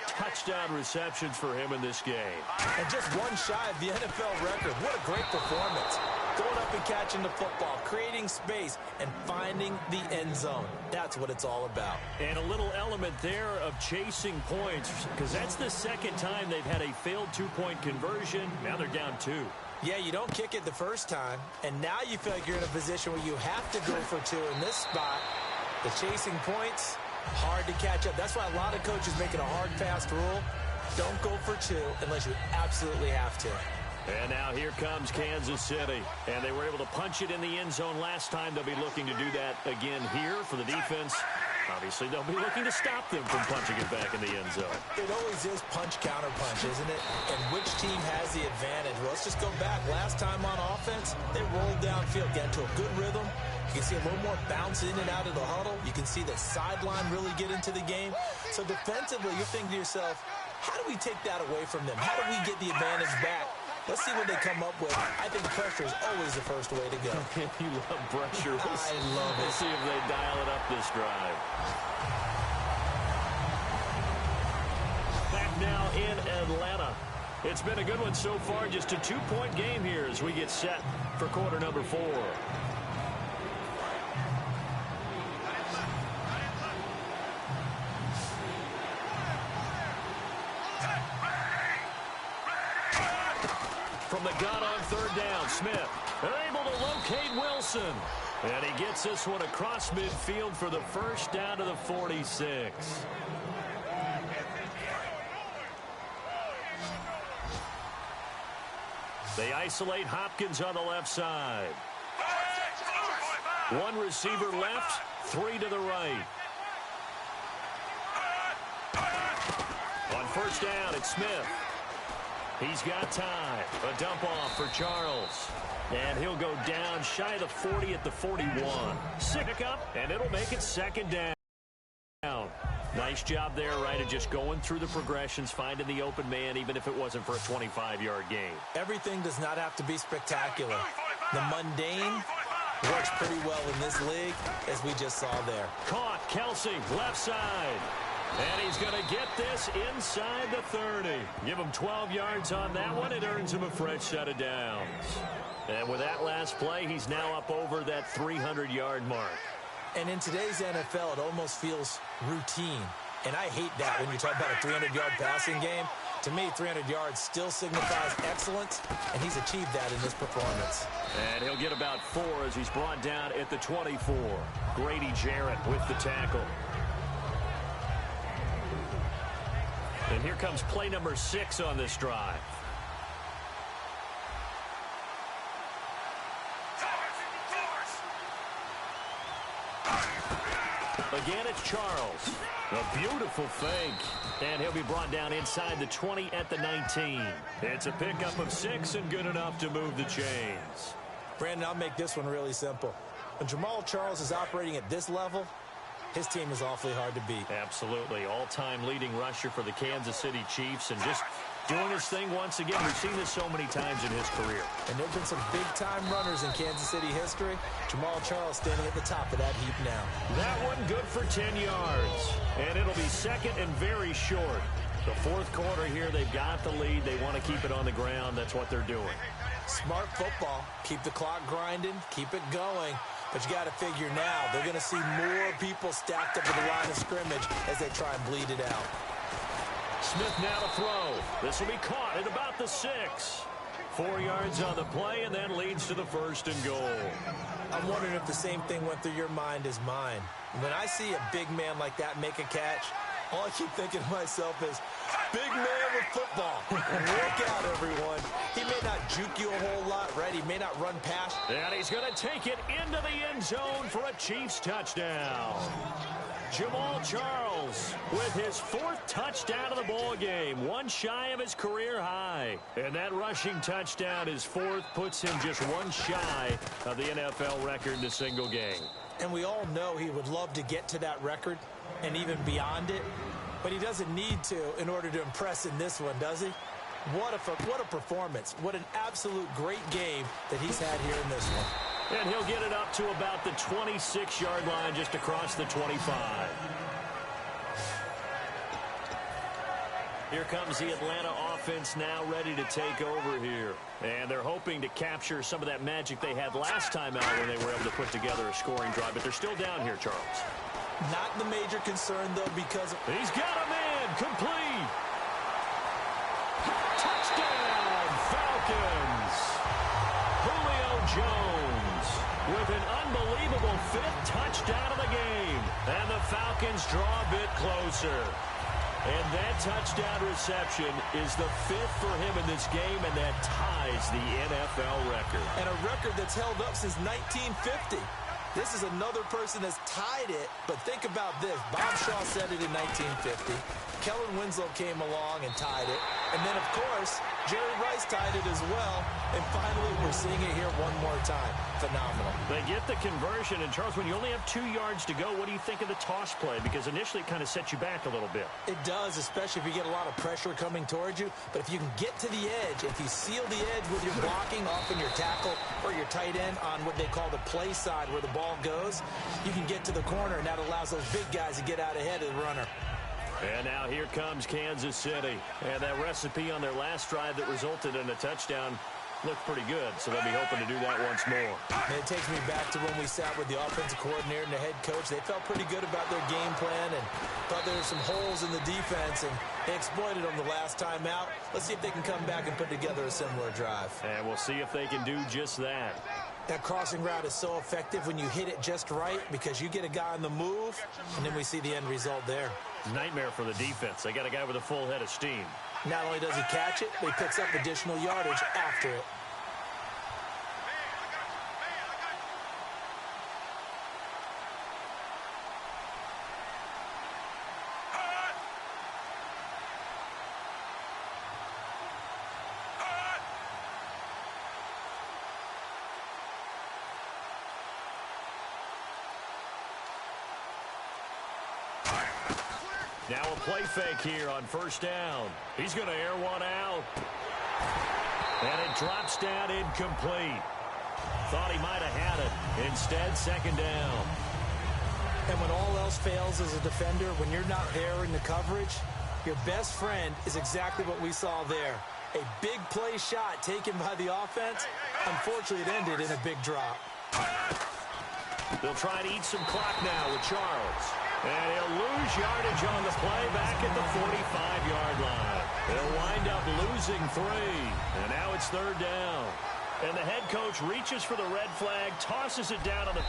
B: touchdown receptions for him in this game.
C: And just one shy of the NFL record. What a great performance. Going up and catching the football, creating space, and finding the end zone. That's what it's all about.
B: And a little element there of chasing points, because that's the second time they've had a failed 2-point conversion. Now they're down 2.
C: Yeah, you don't kick it the first time, and now you feel like you're in a position where you have to go for 2 in this spot. The chasing points, hard to catch up. That's why a lot of coaches make it a hard, fast rule. Don't go for 2 unless you absolutely have to.
B: And now here comes Kansas City. And they were able to punch it in the end zone last time. They'll be looking to do that again here for the defense. Obviously, they'll be looking to stop them from punching it back in the end zone.
C: It always is punch, counter punch, isn't it? And which team has the advantage? Well, let's just go back. Last time on offense, they rolled downfield, got into a good rhythm. You can see a little more bounce in and out of the huddle. You can see the sideline really get into the game. So defensively, you're thinking to yourself, how do we take that away from them? How do we get the advantage back? Let's see what they come up with. I think pressure is always the first way to go.
B: You love pressure.
C: I love it.
B: We'll see if they dial it up this drive. Back now in Atlanta. It's been a good one so far. Just a 2-point game here as we get set for quarter number 4. From the gun on third down, Smith able to locate Wilson. And he gets this one across midfield for the first down to the 46. They isolate Hopkins on the left side. One receiver left, 3 to the right. On first down, it's Smith. He's got time. A dump off for Charles. And he'll go down shy of the 40 at the 41. Pick up, and it'll make it second down. Nice job there, right, of just going through the progressions, finding the open man, even if it wasn't for a 25-yard gain.
C: Everything does not have to be spectacular. The mundane works pretty well in this league, as we just saw there.
B: Caught, Kelsey, left side. And he's going to get this inside the 30. Give him 12 yards on that one. It earns him a fresh set of downs. And with that last play, he's now up over that 300-yard mark.
C: And in today's NFL, it almost feels routine. And I hate that when you talk about a 300-yard passing game. To me, 300 yards still signifies excellence, and he's achieved that in this performance.
B: And he'll get about 4 as he's brought down at the 24. Grady Jarrett with the tackle. And here comes play number 6 on this drive. Again, it's Charles. A beautiful fake. And he'll be brought down inside the 20 at the 19. It's a pickup of 6 and good enough to move the chains.
C: Brandon, I'll make this one really simple. When Jamal Charles is operating at this level, his team is awfully hard to beat.
B: Absolutely. All-time leading rusher for the Kansas City Chiefs, and just doing his thing once again. We've seen this so many times in his career.
C: And there have been some big-time runners in Kansas City history. Jamal Charles standing at the top of that heap now.
B: That one good for 10 yards. And it'll be second and very short. The fourth quarter here, they've got the lead. They want to keep it on the ground. That's what they're doing.
C: Smart football. Keep the clock grinding. Keep it going. But you got to figure now, they're going to see more people stacked up at the line of scrimmage as they try and bleed it out.
B: Smith now to throw. This will be caught at about the 6. 4 yards on the play, and then leads to the first and goal.
C: I'm wondering if the same thing went through your mind as mine. When I see a big man like that make a catch, all I keep thinking to myself is, big man with football. Look out, everyone. He may not juke you a whole lot, right? He may not run past.
B: And he's going to take it into the end zone for a Chiefs touchdown. Jamal Charles with his 4th touchdown of the ball game, one shy of his career high. And that rushing touchdown, his 4th, puts him just one shy of the NFL record in a single game.
C: And we all know he would love to get to that record and even beyond it, but he doesn't need to in order to impress in this one, does he? What a performance. What an absolute great game that he's had here in this one.
B: And he'll get it up to about the 26-yard line, just across the 25. Here comes the Atlanta offense now ready to take over here. And they're hoping to capture some of that magic they had last time out when they were able to put together a scoring drive. But they're still down here, Charles.
C: Not the major concern, though, because of...
B: He's got a man. Complete. Touchdown, Falcons. Julio Jones with an unbelievable 5th touchdown of the game. And the Falcons draw a bit closer. And that touchdown reception is the 5th for him in this game, and that ties the NFL record.
C: And a record that's held up since 1950. This is another person that's tied it, but think about this. Bob Shaw said it in 1950. Kellen Winslow came along and tied it. And then, of course, Jerry Rice tied it as well. And finally, we're seeing it here one more time. Phenomenal.
B: They get the conversion. And, Charles, when you only have 2 yards to go, what do you think of the toss play? Because initially it kind of sets you back a little bit.
C: It does, especially if you get a lot of pressure coming towards you. But if you can get to the edge, if you seal the edge with your blocking, often your tackle or your tight end on what they call the play side where the ball goes, you can get to the corner, and that allows those big guys to get out ahead of the runner.
B: And now here comes Kansas City. And that recipe on their last drive that resulted in a touchdown looked pretty good, so they'll be hoping to do that once more.
C: And it takes me back to when we sat with the offensive coordinator and the head coach. They felt pretty good about their game plan and thought there were some holes in the defense, and they exploited them the last time out. Let's see if they can come back and put together a similar drive.
B: And we'll see if they can do just that.
C: That crossing route is so effective when you hit it just right because you get a guy on the move, and then we see the end result there.
B: Nightmare for the defense. They got a guy with a full head of steam.
C: Not only does he catch it, but he picks up additional yardage after it.
B: Now a play fake here on first down. He's going to air one out. And it drops down incomplete. Thought he might have had it. Instead, second down.
C: And when all else fails as a defender, when you're not there in the coverage, your best friend is exactly what we saw there. A big play shot taken by the offense. Unfortunately, it ended in a big drop.
B: They'll try to eat some clock now with Charles. And he'll lose yardage on the play back at the 45-yard line. He'll wind up losing 3. And now it's third down. And the head coach reaches for the red flag, tosses it down on the...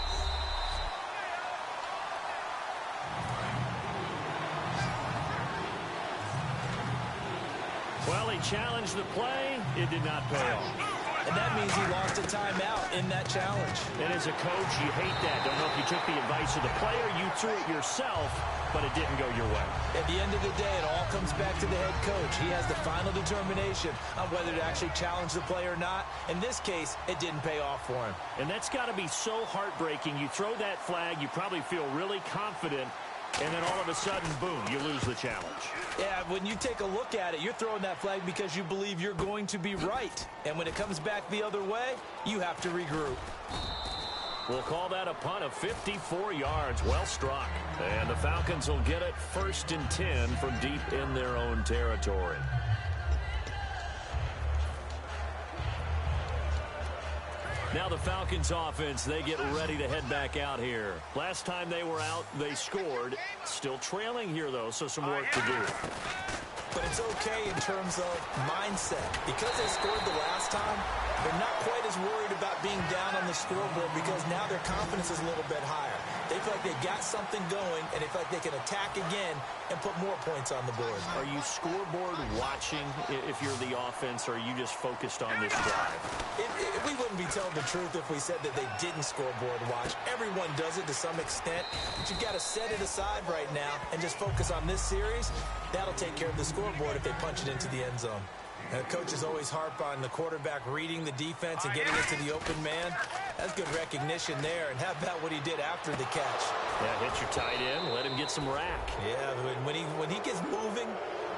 B: Well, he challenged the play. It did not pay off.
C: And that means he lost a timeout in that challenge.
B: And as a coach, you hate that. Don't know if you took the advice of the player, you threw it yourself, but it didn't go your way.
C: At the end of the day, it all comes back to the head coach. He has the final determination on whether to actually challenge the play or not. In this case, it didn't pay off for him.
B: And that's got to be so heartbreaking. You throw that flag, you probably feel really confident, and then all of a sudden, boom, you lose the challenge.
C: Yeah, when you take a look at it, you're throwing that flag because you believe you're going to be right. And when it comes back the other way, you have to regroup.
B: We'll call that a punt of 54 yards. Well struck. And the Falcons will get it 1st and 10 from deep in their own territory. Now the Falcons offense, they get ready to head back out here. Last time they were out, they scored. Still trailing here, though, so some work to do.
C: But it's okay in terms of mindset. Because they scored the last time, they're not quite as worried about being down on the scoreboard because now their confidence is a little bit higher. They feel like they got something going, and they feel like they can attack again and put more points on the board.
B: Are you scoreboard watching if you're the offense, or are you just focused on this drive?
C: We wouldn't be telling the truth if we said that they didn't scoreboard watch. Everyone does it to some extent, but you've got to set it aside right now and just focus on this series. That'll take care of the scoreboard if they punch it into the end zone. Coaches always harp on the quarterback reading the defense and getting it to the open man. That's good recognition there. And how about what he did after the catch?
B: Yeah, hit your tight end, let him get some rack.
C: Yeah, when he gets moving,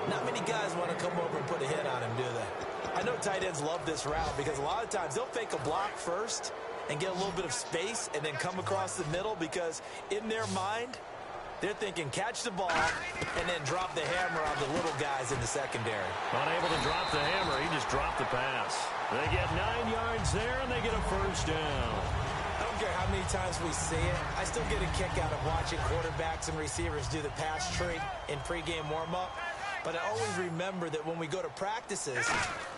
C: not many guys want to come over and put a hit on him, do they? I know tight ends love this route because a lot of times they'll fake a block first and get a little bit of space and then come across the middle because in their mind, they're thinking catch the ball and then drop the hammer on the little guys in the secondary.
B: Unable to drop the hammer, he just dropped the pass. They get 9 yards there, and they get a first down.
C: I don't care how many times we see it. I still get a kick out of watching quarterbacks and receivers do the pass tree in pregame warm-up. But I always remember that when we go to practices,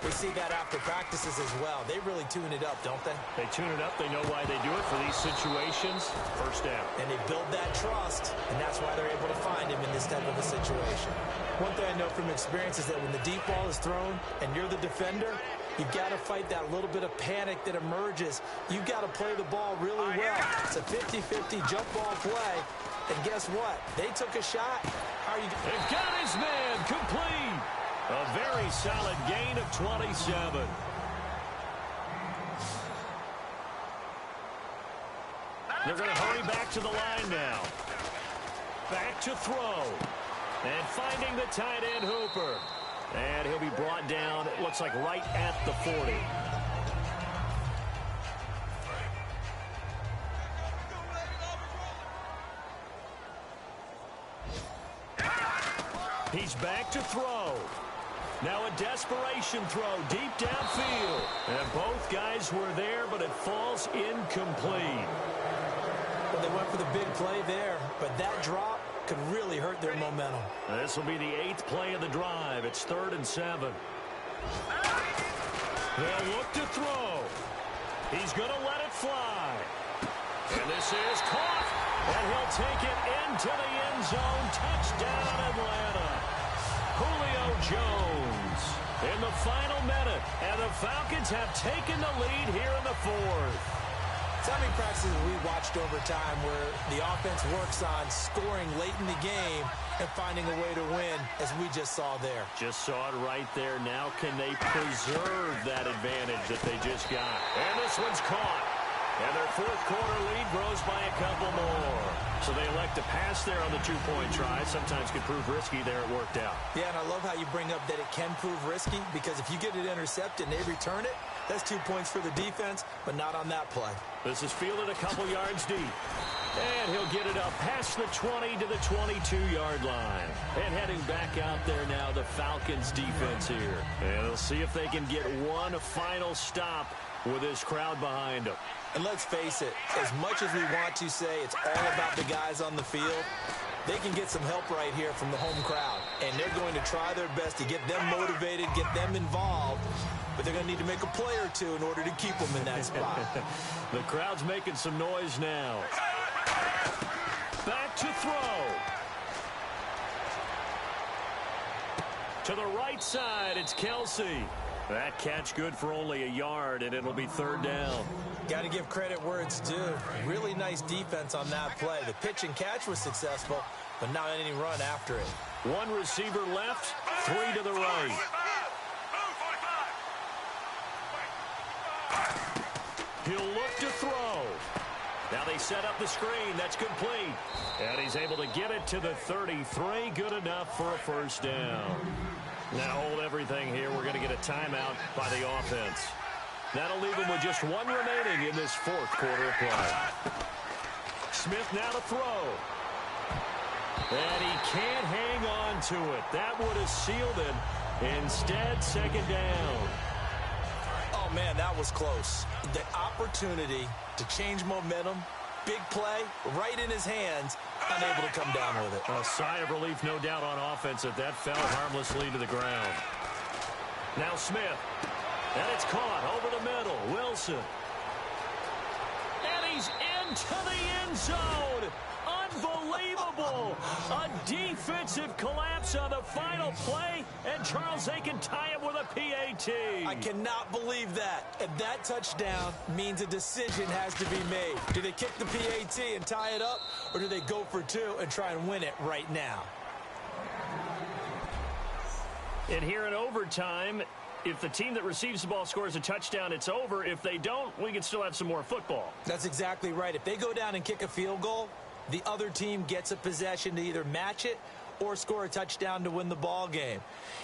C: we see that after practices as well. They really tune it up, don't they?
B: They tune it up. They know why they do it for these situations. First down.
C: And they build that trust, and that's why they're able to find him in this type of a situation. One thing I know from experience is that when the deep ball is thrown and you're the defender, you've got to fight that little bit of panic that emerges. You've got to play the ball really well. It's a 50-50 jump ball play. And guess what? They took a shot. How are you?
B: They've got his man complete. A very solid gain of 27. They're going to hurry back to the line now. Back to throw. And finding the tight end Hooper. And he'll be brought down, it looks like right at the 40. He's back to throw. Now a desperation throw deep downfield. And both guys were there, but it falls incomplete.
C: Well, they went for the big play there, but that drop could really hurt their momentum.
B: This will be the 8th play of the drive. It's 3rd and 7. They'll look to throw. He's going to let it fly. And this is caught. And he'll take it into the end zone. Touchdown, Atlanta. Julio Jones in the final minute. And the Falcons have taken the lead here in the 4th.
C: So many practices we watched over time where the offense works on scoring late in the game and finding a way to win, as we just saw there.
B: Just saw it right there. Now can they preserve that advantage that they just got? And this one's caught. And their 4th quarter lead grows by a couple more. So they elect to pass there on the 2-point try. Sometimes can prove risky. There it worked out.
C: Yeah, and I love how you bring up that it can prove risky, because if you get it intercepted and they return it, that's 2 points for the defense, but not on that play.
B: This is fielded a couple yards deep. And he'll get it up past the 20 to the 22-yard line. And heading back out there now, the Falcons defense here. And they'll see if they can get one final stop with this crowd behind them.
C: And let's face it, as much as we want to say it's all about the guys on the field, they can get some help right here from the home crowd. And they're going to try their best to get them motivated, get them involved. But they're going to need to make a play or two in order to keep them in that spot.
B: The crowd's making some noise now. Back to throw. To the right side, it's Kelsey. That catch good for only a yard, and it'll be 3rd down.
C: Got to give credit where it's due. Really nice defense on that play. The pitch and catch was successful, but not any run after it.
B: 1 receiver left, 3 to the right. He'll look to throw. Now they set up the screen. That's complete. And he's able to get it to the 33. Good enough for a 1st down. Now hold everything here. We're going to get a timeout by the offense. That'll leave them with just 1 remaining in this 4th quarter of play. Smith now to throw. And he can't hang on to it. That would have sealed it. Instead, 2nd down.
C: Oh, man, that was close. The opportunity to change momentum, big play, right in his hands, unable to come down with it.
B: A sigh of relief, no doubt, on offense that fell harmlessly to the ground. Now Smith. And it's caught over the middle. Wilson. And he's into the end zone. Unbelievable. A defensive collapse on the final play, and Charles, they can tie it with a PAT.
C: I cannot believe that. And that touchdown means a decision has to be made. Do they kick the PAT and tie it up, or do they go for 2 and try and win it right now?
B: And here in overtime, if the team that receives the ball scores a touchdown, it's over. If they don't, we can still have some more football.
C: That's exactly right. If they go down and kick a field goal, the other team gets a possession to either match it or score a touchdown to win the ball game.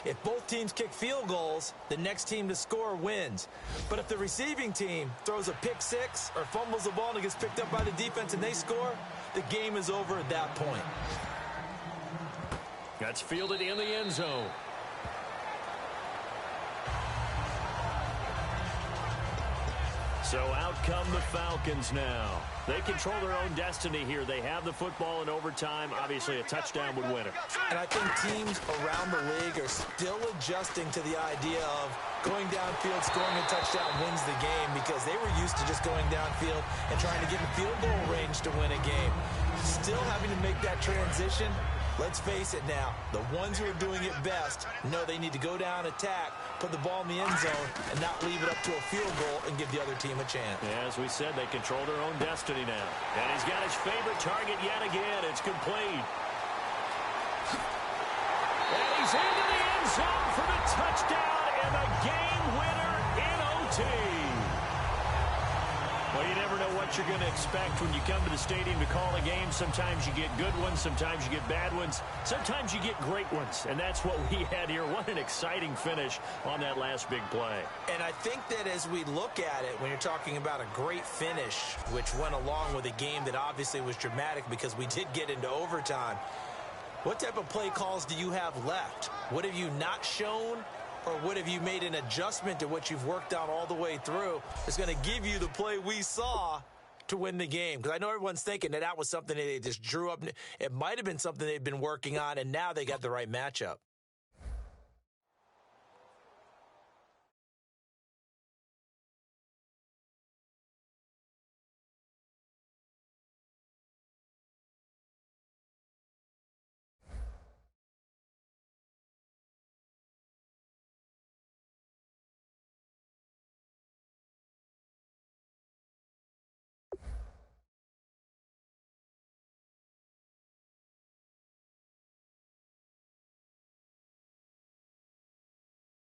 C: If both teams kick field goals, the next team to score wins. But if the receiving team throws a pick 6 or fumbles the ball and it gets picked up by the defense and they score, the game is over at that point.
B: That's fielded in the end zone. So out come the Falcons now. They control their own destiny here. They have the football in overtime. Obviously, a touchdown would win it.
C: And I think teams around the league are still adjusting to the idea of going downfield, scoring a touchdown wins the game, because they were used to just going downfield and trying to get in field goal range to win a game. Still having to make that transition. Let's face it now, the ones who are doing it best know they need to go down, attack, put the ball in the end zone, and not leave it up to a field goal and give the other team a chance.
B: Yeah, as we said, they control their own destiny now. And he's got his favorite target yet again. It's complete. And he's into the end zone for the touchdown and the game winner in OT. Well, you never know what you're going to expect when you come to the stadium to call a game. Sometimes you get good ones. Sometimes you get bad ones. Sometimes you get great ones. And that's what we had here. What an exciting finish on that last big play.
C: And I think that as we look at it, when you're talking about a great finish, which went along with a game that obviously was dramatic because we did get into overtime, what type of play calls do you have left? What have you not shown? Or what have you made an adjustment to what you've worked out all the way through that's going to give you the play we saw to win the game? Because I know everyone's thinking that was something that they just drew up. It might have been something they've been working on, and now they got the right matchup.